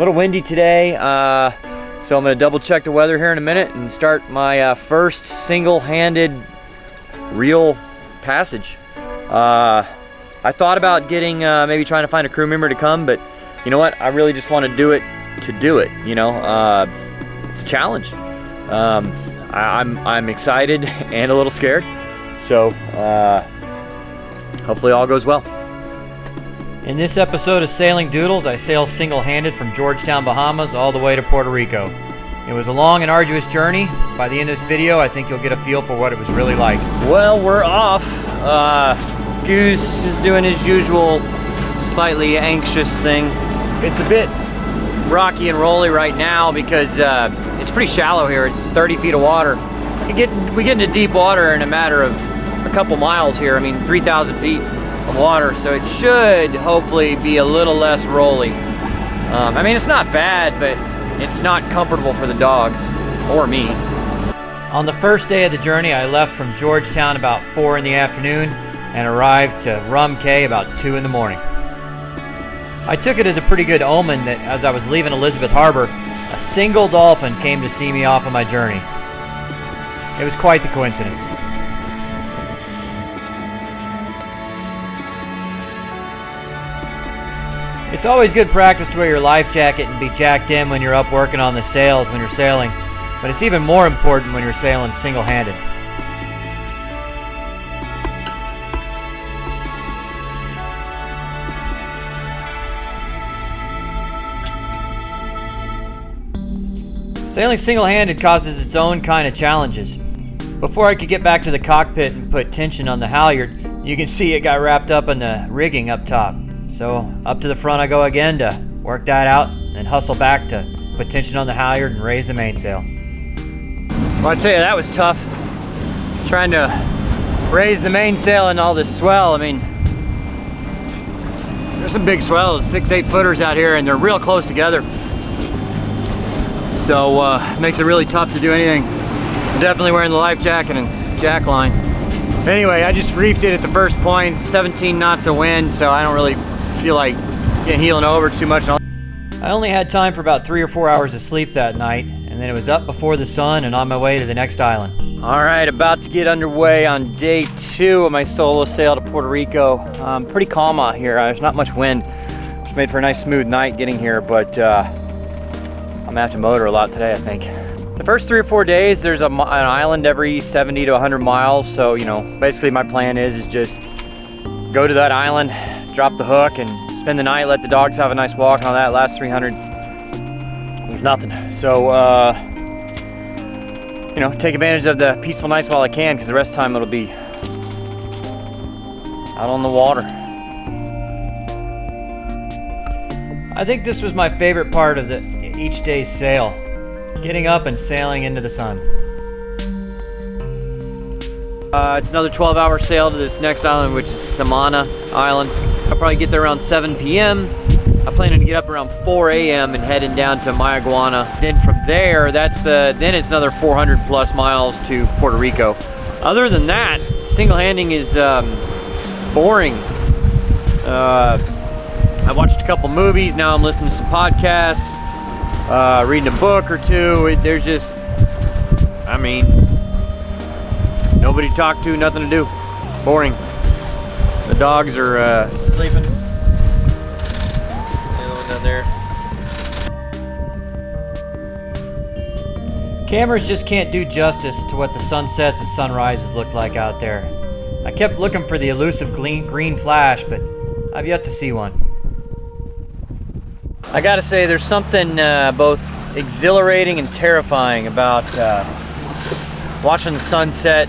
little windy today, so I'm gonna double check the weather here in a minute and start my first single-handed real passage. I thought about getting, maybe trying to find a crew member to come, but you know what? I really just want to do it, you know? It's a challenge. I'm excited and a little scared, so hopefully all goes well. In this episode of Sailing Doodles, I sail single-handed from Georgetown, Bahamas all the way to Puerto Rico. It was a long and arduous journey. By the end of this video, I think you'll get a feel for what it was really like. Well, we're off. Goose is doing his usual slightly anxious thing. It's a bit rocky and rolly right now because it's pretty shallow here. It's 30 feet of water. We get into deep water in a matter of a couple miles here. I mean, 3,000 feet of water, so it should hopefully be a little less rolly. I mean, it's not bad, but it's not comfortable for the dogs or me. On the first day of the journey, I left from Georgetown about 4 in the afternoon and arrived to Rum Cay about 2 in the morning. I took it as a pretty good omen that as I was leaving Elizabeth Harbor, a single dolphin came to see me off on my journey. It was quite the coincidence. It's always good practice to wear your life jacket and be jacked in when you're up working on the sails when you're sailing, but it's even more important when you're sailing single-handed. Sailing single-handed causes its own kind of challenges. Before I could get back to the cockpit and put tension on the halyard, you can see it got wrapped up in the rigging up top. So up to the front I go again to work that out and hustle back to put tension on the halyard and raise the mainsail. Well, I'd say that was tough. Trying to raise the mainsail in all this swell. I mean, there's some big swells, 6-8 footers out here, and they're real close together. So it makes it really tough to do anything. So definitely wearing the life jacket and jack line. Anyway, I just reefed it at the first point, 17 knots of wind, so I don't really feel like getting heeling over too much. I only had time for about 3 or 4 hours of sleep that night, and then it was up before the sun and on my way to the next island. All right, about to get underway on day 2 of my solo sail to Puerto Rico. Pretty calm out here. There's not much wind, which made for a nice smooth night getting here, but I'm gonna have to motor a lot today, I think. The first 3 or 4 days, there's an island every 70 to 100 miles. So, you know, basically my plan is just go to that island, drop the hook, and spend the night, let the dogs have a nice walk, and all that. Last 300, there's nothing. So, you know, take advantage of the peaceful nights while I can, because the rest of the time it'll be out on the water. I think this was my favorite part of each day's sail. Getting up and sailing into the sun. It's another 12-hour sail to this next island, which is Samana Island. I'll probably get there around 7 p.m. I'm planning to get up around 4 a.m. and heading down to Mayaguana. Then from there, then it's another 400 plus miles to Puerto Rico. Other than that, single-handing is boring. I watched a couple movies, now I'm listening to some podcasts. Reading a book or two. There's just, I mean, nobody to talk to, nothing to do. Boring. The dogs are sleeping. The other one down there. Cameras just can't do justice to what the sunsets and sunrises look like out there. I kept looking for the elusive green flash, but I've yet to see one. I gotta say, there's something both exhilarating and terrifying about watching the sunset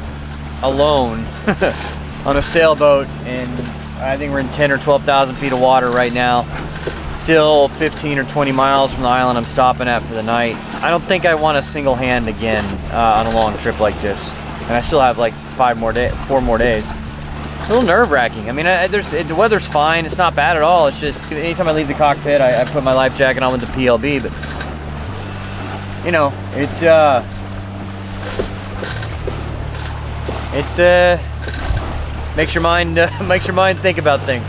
alone on a sailboat, and I think we're in 10 or 12,000 feet of water right now. Still 15 or 20 miles from the island I'm stopping at for the night. I don't think I want to single hand again on a long trip like this, and I still have like 4 more days. It's a little nerve-wracking. I mean, the weather's fine. It's not bad at all. It's just anytime I leave the cockpit, I put my life jacket on with the PLB. But you know, makes your mind think about things.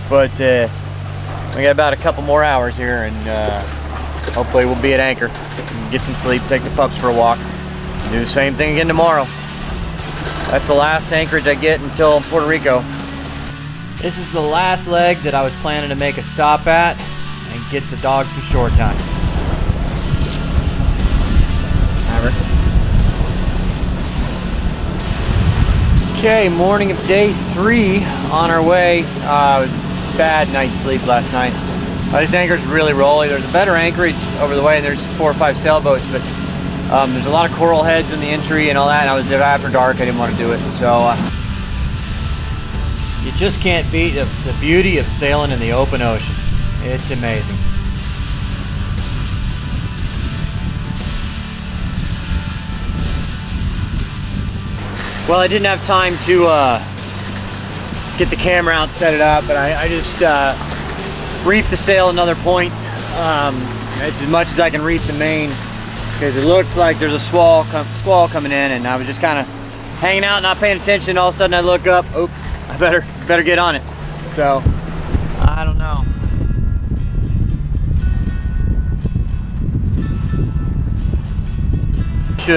But we got about a couple more hours here, and hopefully we'll be at anchor. Get some sleep, take the pups for a walk. Do the same thing again tomorrow. That's the last anchorage I get until Puerto Rico. This is the last leg that I was planning to make a stop at and get the dogs some shore time. Okay, morning of day 3 on our way. It was a bad night's sleep last night. This anchor's really rolly. There's a better anchorage over the way, and there's 4 or 5 sailboats, but there's a lot of coral heads in the entry and all that, and I was there after dark. I didn't want to do it, so. You just can't beat the beauty of sailing in the open ocean. It's amazing. Well, I didn't have time to get the camera out, set it up, but I just reefed the sail another point. It's as much as I can reef the main, because it looks like there's a squall coming in, and I was just kind of hanging out, not paying attention. All of a sudden I look up, oop, I better get on it. So, I don't know.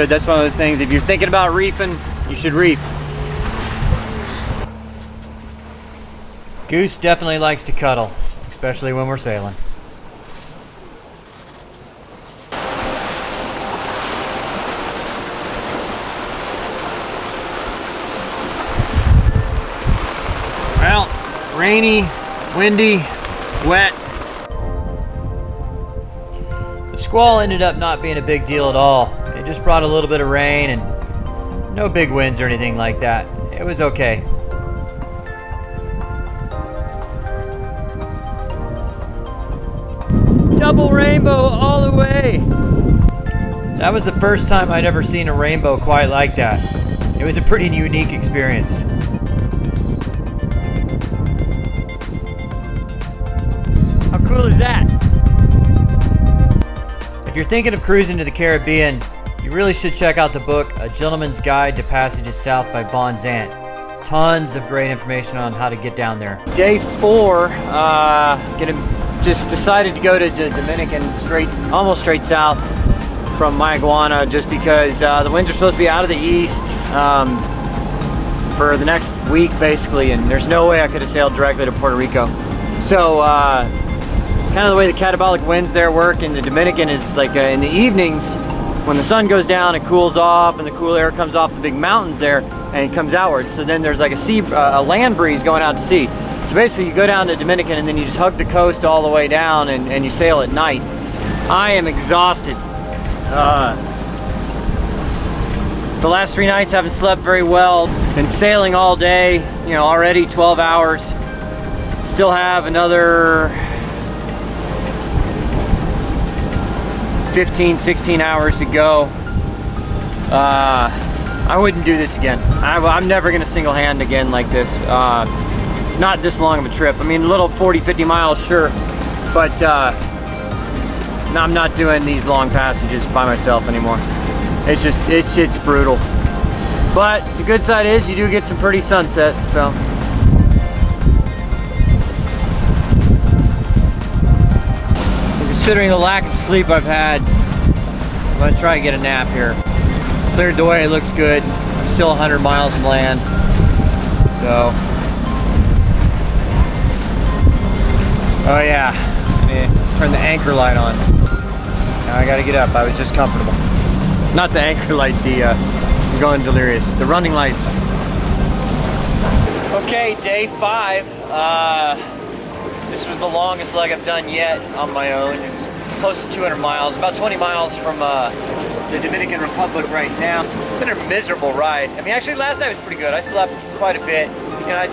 That's one of those things, if you're thinking about reefing, you should reef. Goose definitely likes to cuddle, especially when we're sailing. Well, rainy, windy, wet. The squall ended up not being a big deal at all. It just brought a little bit of rain and no big winds or anything like that. It was okay. Double rainbow all the way. That was the first time I'd ever seen a rainbow quite like that. It was a pretty unique experience. How cool is that? If you're thinking of cruising to the Caribbean, you really should check out the book A Gentleman's Guide to Passages South by Von Zandt. Tons of great information on how to get down there. Day 4, just decided to go to Dominican, almost straight south from Mayaguana, just because the winds are supposed to be out of the east for the next week basically, and there's no way I could have sailed directly to Puerto Rico. So kind of the way the catabolic winds there work in the Dominican is like in the evenings when the sun goes down, it cools off and the cool air comes off the big mountains there and it comes outwards. So then there's like a land breeze going out to sea. So basically you go down to Dominican and then you just hug the coast all the way down and you sail at night. I am exhausted. The last 3 nights I haven't slept very well. Been sailing all day, you know, already 12 hours. Still have another 15, 16 hours to go. I wouldn't do this again. I'm never gonna single hand again like this. Not this long of a trip. I mean, a little 40, 50 miles, sure. But no, I'm not doing these long passages by myself anymore. It's brutal. But the good side is you do get some pretty sunsets, so. Considering the lack of sleep I've had, I'm gonna try and get a nap here. Cleared the way, it looks good. I'm still 100 miles from land, so. Oh yeah, turn the anchor light on. Now I gotta get up, I was just comfortable. Not the anchor light, I'm going delirious. The running lights. Okay, day 5. This was the longest leg I've done yet on my own. It was close to 200 miles, about 20 miles from the Dominican Republic right now. It's been a miserable ride. I mean, actually last night was pretty good. I slept quite a bit. You know, I'd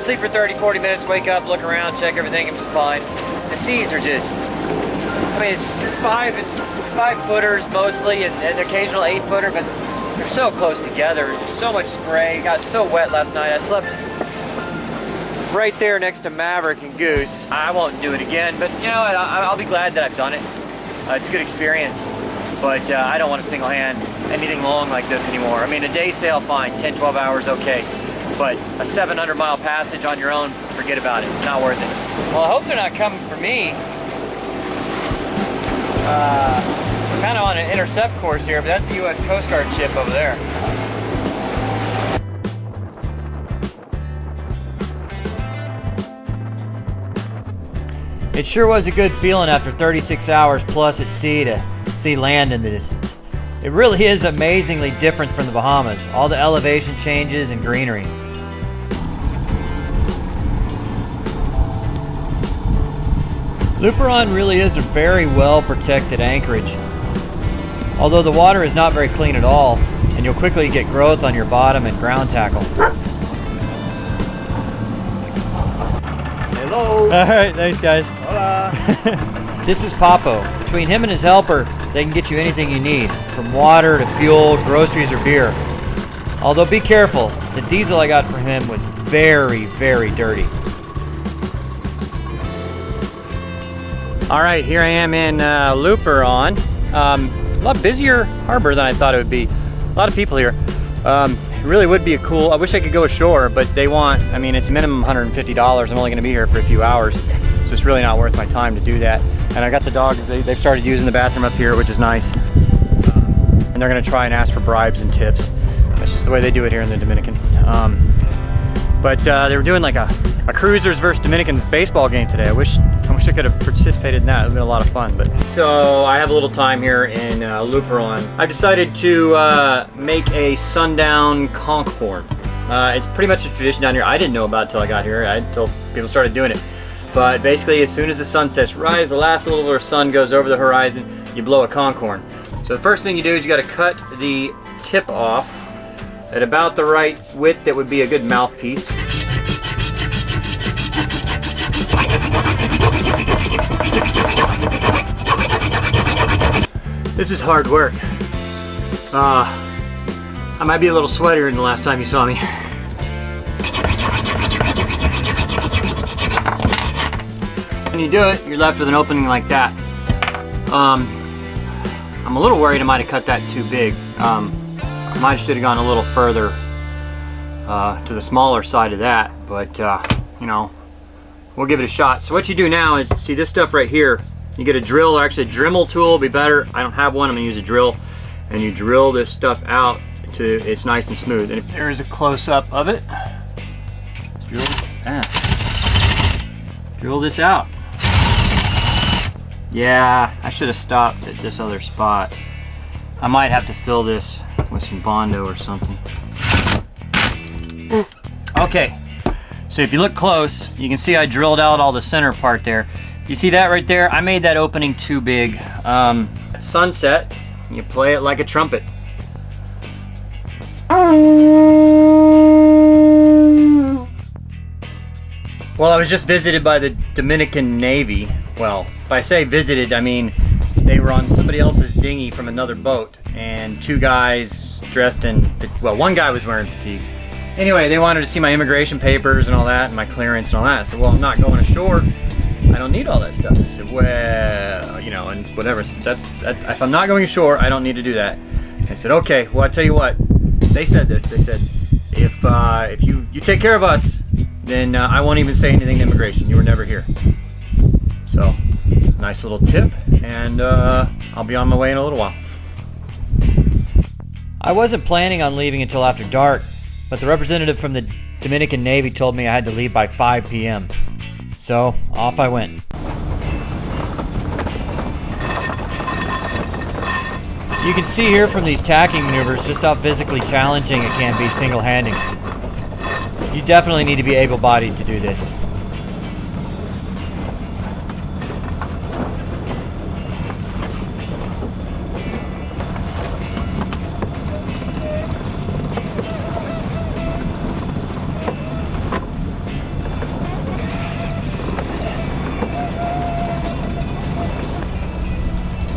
sleep for 30, 40 minutes, wake up, look around, check everything, it was fine. The seas are just, I mean, it's 5 footers mostly, and an occasional 8 footer, but they're so close together. There's so much spray. It got so wet last night. I slept right there next to Maverick and Goose. I won't do it again, but you know what? I'll be glad that I've done it. It's a good experience, but I don't want to single hand anything long like this anymore. I mean, a day sail, fine, 10, 12 hours, okay. But a 700-mile passage on your own, forget about it. Not worth it. Well, I hope they're not coming for me. We're kind of on an intercept course here, but that's the U.S. Coast Guard ship over there. It sure was a good feeling after 36 hours plus at sea to see land in the distance. It really is amazingly different from the Bahamas, all the elevation changes and greenery. Luperon really is a very well protected anchorage. Although the water is not very clean at all, and you'll quickly get growth on your bottom and ground tackle. Hello. All right, thanks guys. Hola. This is Papo. Between him and his helper, they can get you anything you need, from water to fuel, groceries, or beer. Although be careful, the diesel I got from him was very, very dirty. All right, here I am in Luperon. It's a lot busier harbor than I thought it would be. A lot of people here. It really would be a cool, I wish I could go ashore, but they want, I mean, it's minimum $150. I'm only gonna be here for a few hours, so it's really not worth my time to do that. And I got the dogs, they've started using the bathroom up here, which is nice. And they're gonna try and ask for bribes and tips. That's just the way they do it here in the Dominican. But they were doing like a Cruisers versus Dominicans baseball game today. I wish I could have participated in that. It would have been a lot of fun. But so I have a little time here in Luperon. I decided to make a sundown conch horn. It's pretty much a tradition down here. I didn't know about it till I got here. Until people started doing it. But basically, as soon as the sun sets right, the last little bit of sun goes over the horizon, you blow a conch horn. So the first thing you do is you got to cut the tip off at about the right width that would be a good mouthpiece. This is hard work. I might be a little sweatier than the last time you saw me. When you do it, you're left with an opening like that. I'm a little worried I might have cut that too big. I might should have gone a little further to the smaller side of that, but you know, we'll give it a shot. So what you do now is, see this stuff right here, you get a drill, or actually a Dremel tool would be better. I don't have one, I'm gonna use a drill. And you drill this stuff out to it's nice and smooth. And if there is a close-up of it, drill this out. Yeah, I should have stopped at this other spot. I might have to fill this with some Bondo or something. Okay, so if you look close, you can see I drilled out all the center part there. You see that right there? I made that opening too big. At sunset, you play it like a trumpet. Well, I was just visited by the Dominican Navy. Well, if I say visited, I mean they were on somebody else's dinghy from another boat, and two guys dressed in, well, one guy was wearing fatigues. Anyway, they wanted to see my immigration papers and all that, and my clearance and all that. I said, well, I'm not going ashore. I don't need all that stuff. I said, well, you know, and whatever. So if I'm not going ashore, I don't need to do that. I said, okay, well, I tell you what. They said this. They said, if you take care of us, then I won't even say anything to immigration. You were never here. So, nice little tip, and I'll be on my way in a little while. I wasn't planning on leaving until after dark, but the representative from the Dominican Navy told me I had to leave by 5 p.m. So, off I went. You can see here from these tacking maneuvers just how physically challenging it can be single-handed. You definitely need to be able-bodied to do this.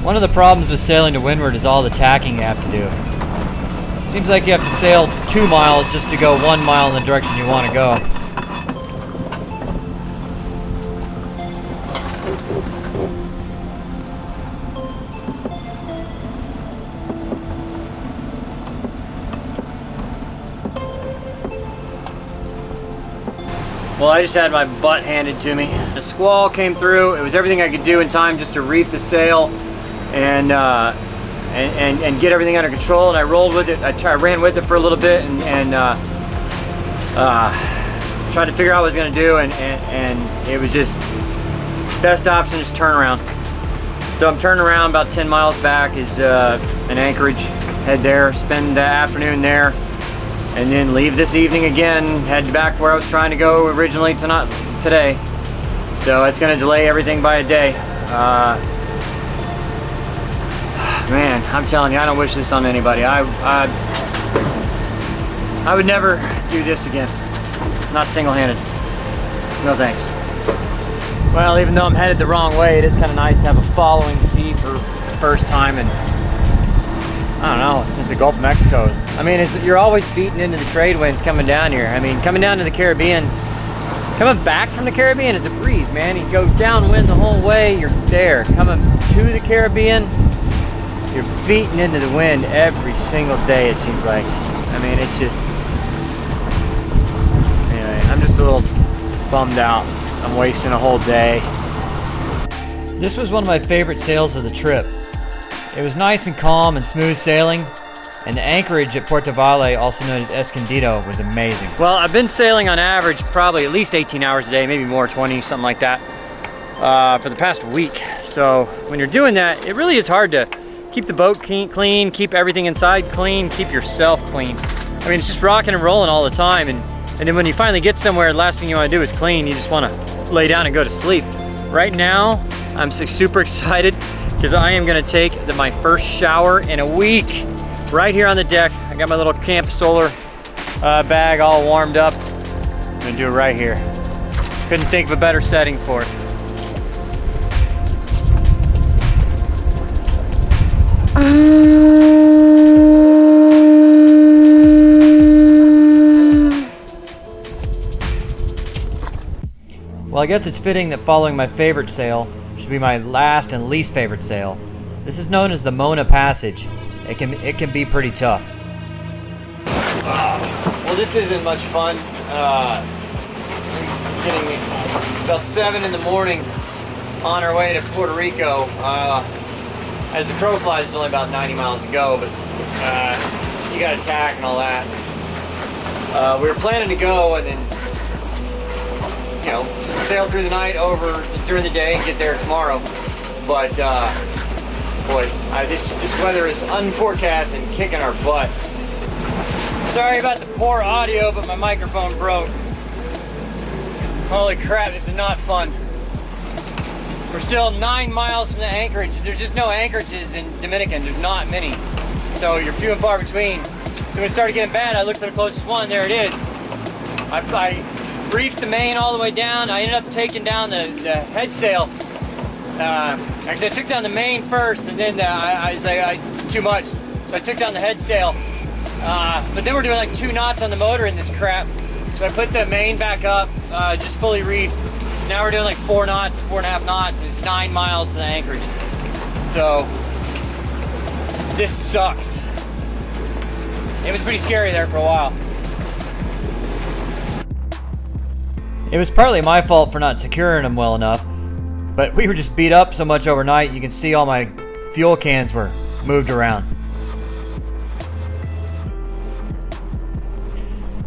One of the problems with sailing to windward is all the tacking you have to do. Seems like you have to sail 2 miles just to go 1 mile in the direction you want to go. Well, I just had my butt handed to me. The squall came through. It was everything I could do in time just to reef the sail. and get everything under control. And I rolled with it. I ran with it for a little bit and tried to figure out what I was going to do, and it was just best option is turn around. So I'm turning around about 10 miles back is an Anchorage. Head there, spend the afternoon there, and then leave this evening again, head back where I was trying to go originally today. So it's going to delay everything by a day. Man, I'm telling you, I don't wish this on anybody. I would never do this again. Not single-handed. No thanks. Well, even though I'm headed the wrong way, it is kind of nice to have a following sea for the first time in, I don't know, since the Gulf of Mexico. I mean, you're always beaten into the trade winds coming down here. I mean, coming down to the Caribbean, coming back from the Caribbean is a breeze, man. You go downwind the whole way, you're there. Coming to the Caribbean, you're beaten into the wind every single day, it seems like. I mean, it's just, anyway, I'm just a little bummed out. I'm wasting a whole day. This was one of my favorite sails of the trip. It was nice and calm and smooth sailing, and the anchorage at Puerto Valle, also known as Escondido, was amazing. Well, I've been sailing on average probably at least 18 hours a day, maybe more, 20, something like that, for the past week. So when you're doing that, it really is hard to keep the boat clean, keep everything inside clean, keep yourself clean. I mean, it's just rocking and rolling all the time, and then when you finally get somewhere, the last thing you want to do is clean. You just want to lay down and go to sleep. Right now, I'm super excited because I am going to take my first shower in a week right here on the deck. I got my little camp solar bag all warmed up. I'm going to do it right here. Couldn't think of a better setting for it. Well, I guess it's fitting that following my favorite sail should be my last and least favorite sail. This is known as the Mona Passage. It can be pretty tough. Well, this isn't much fun. Getting about 7 in the morning on our way to Puerto Rico. As the crow flies, it's only about 90 miles to go, but you got to tack and all that. We were planning to go and then, you know, sail through the night over during the day and get there tomorrow. But boy, this weather is unforecast and kicking our butt. Sorry about the poor audio, but my microphone broke. Holy crap, this is not fun. We're still 9 miles from the anchorage. There's just no anchorages in Dominican. There's not many. So you're few and far between. So when it started getting bad, I looked for the closest one. There it is. I briefed the main all the way down. I ended up taking down the head sail. Actually, I took down the main first, and then I was like, it's too much. So I took down the head sail. But then we're doing like 2 knots on the motor in this crap. So I put the main back up, just fully reefed. Now we're doing like 4 knots, 4.5 knots. It's 9 miles to the anchorage. So this sucks. It was pretty scary there for a while. It was partly my fault for not securing them well enough, but we were just beat up so much overnight, you can see all my fuel cans were moved around.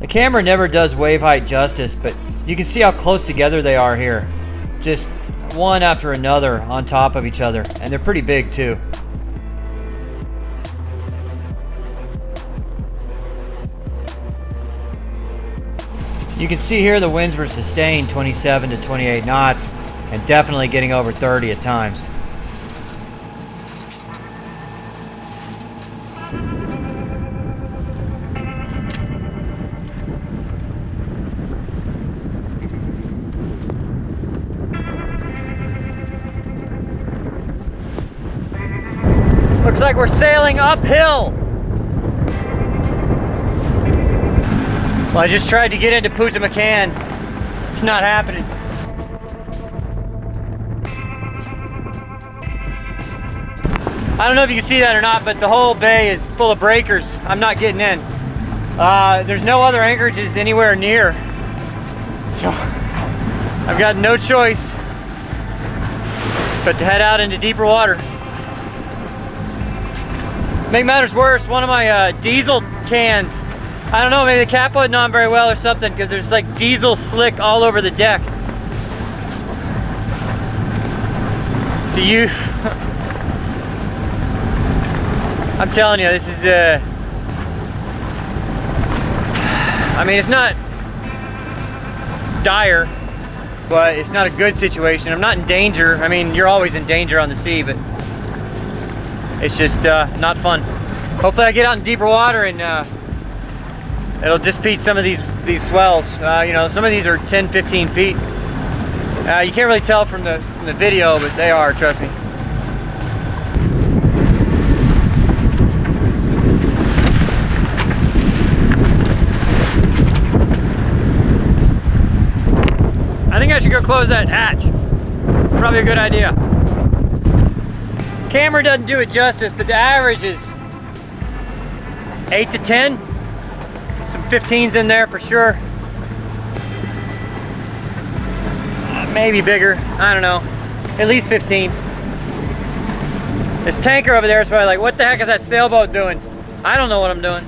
The camera never does wave height justice, but you can see how close together they are here. Just one after another on top of each other, and they're pretty big too. You can see here the winds were sustained 27 to 28 knots and definitely getting over 30 at times. Looks like we're sailing uphill. Well, I just tried to get into Punta Macan. It's not happening. I don't know if you can see that or not, but the whole bay is full of breakers. I'm not getting in. There's no other anchorages anywhere near. So I've got no choice but to head out into deeper water. make matters worse, one of my diesel cans, I don't know, maybe the cap wasn't on very well or something, because there's like diesel slick all over the deck. So I'm telling you, this is I mean, it's not dire, but it's not a good situation. I'm not in danger. I mean, you're always in danger on the sea, but it's just not fun. Hopefully I get out in deeper water and it'll dispute some of these swells. You know, some of these are 10, 15 feet. You can't really tell from the video, but they are, trust me. I think I should go close that hatch. Probably a good idea. Camera doesn't do it justice, but the average is 8 to 10. Some 15s in there for sure. Maybe bigger, I don't know. At least 15. This tanker over there is probably like, what the heck is that sailboat doing? I don't know what I'm doing.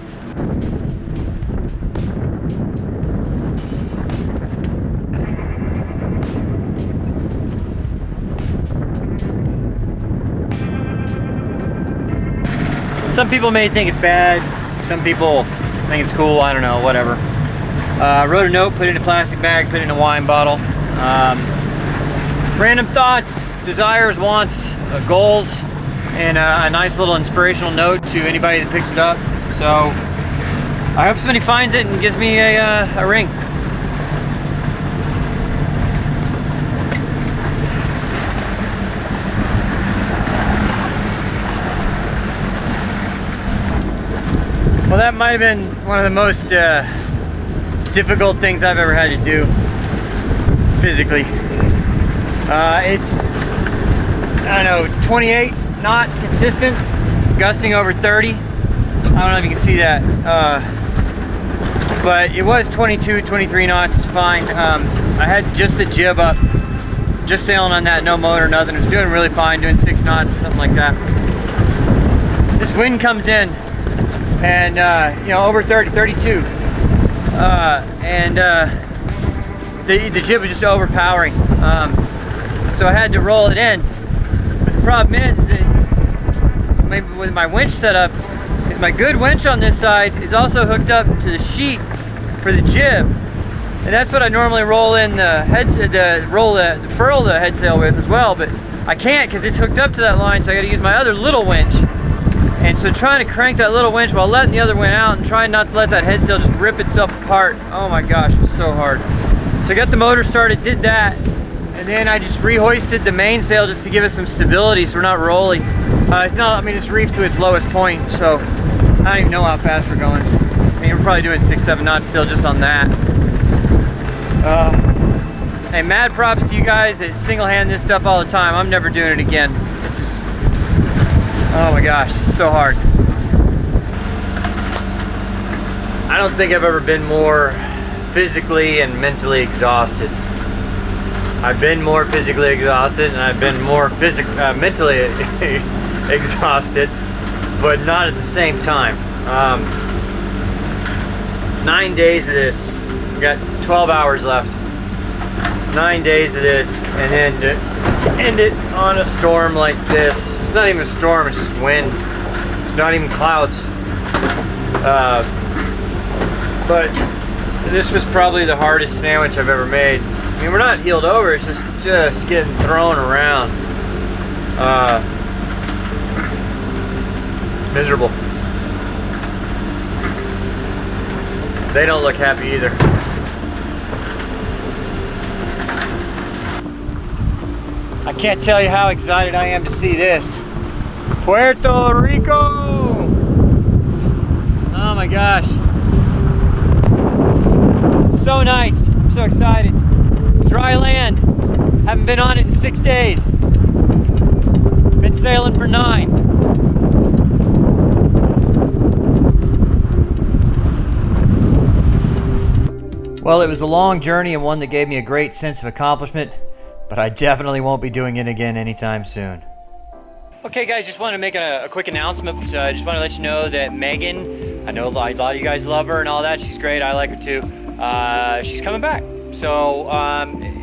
Some people may think it's bad. Some people think it's cool. I don't know, whatever. Wrote a note, put it in a plastic bag, put it in a wine bottle. Random thoughts, desires, wants, goals, and a nice little inspirational note to anybody that picks it up. So I hope somebody finds it and gives me a ring. Well, that might have been one of the most difficult things I've ever had to do physically. It's, I don't know, 28 knots consistent, gusting over 30. I don't know if you can see that. But it was 22, 23 knots, fine. I had just the jib up, just sailing on that, no motor, nothing. It was doing really fine, doing 6 knots, something like that. This wind comes in, and you know, over 30, 32. The jib was just overpowering. So I had to roll it in. But the problem is that maybe with my winch setup, is my good winch on this side is also hooked up to the sheet for the jib. And that's what I normally roll in the furl the head sail with as well, but I can't because it's hooked up to that line, so I gotta use my other little winch. And so trying to crank that little winch while letting the other one out and trying not to let that head sail just rip itself apart. Oh my gosh, it was so hard. So I got the motor started, did that, and then I just rehoisted the mainsail just to give it some stability so we're not rolling. It's not, I mean, it's reefed to its lowest point, so I don't even know how fast we're going. I mean, we're probably doing 6, 7 knots still just on that. Hey, mad props to you guys that single-hand this stuff all the time. I'm never doing it again. This is, oh my gosh, it's so hard. I don't think I've ever been more physically and mentally exhausted. I've been more physically exhausted and I've been more mentally exhausted, but not at the same time. 9 days of this. We got 12 hours left. 9 days of this, and then to end it on a storm like this. It's not even a storm, it's just wind. It's not even clouds. But this was probably the hardest sandwich I've ever made. I mean, we're not heeled over, it's just getting thrown around. It's miserable. They don't look happy either. I can't tell you how excited I am to see this. Puerto Rico! Oh my gosh. So nice. I'm so excited. Dry land. Haven't been on it in 6 days. Been sailing for 9. Well, it was a long journey and one that gave me a great sense of accomplishment, but I definitely won't be doing it again anytime soon. Okay guys, just wanted to make a quick announcement. So I just want to let you know that Megan, I know a lot of you guys love her and all that. She's great. I like her too. She's coming back. So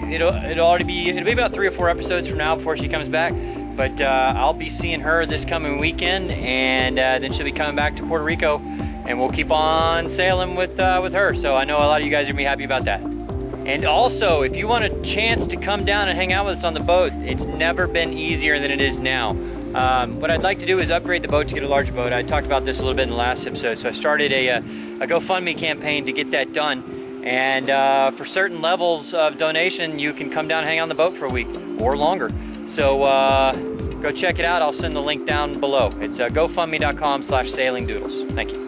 it'll be about 3 or 4 episodes from now before she comes back. But I'll be seeing her this coming weekend, and then she'll be coming back to Puerto Rico, and we'll keep on sailing with her. So I know a lot of you guys are gonna be happy about that. And also, if you want a chance to come down and hang out with us on the boat, it's never been easier than it is now. What I'd like to do is upgrade the boat to get a larger boat. I talked about this a little bit in the last episode. So I started a GoFundMe campaign to get that done. And for certain levels of donation, you can come down and hang on the boat for a week or longer. So go check it out. I'll send the link down below. It's gofundme.com/sailingdoodles. Thank you.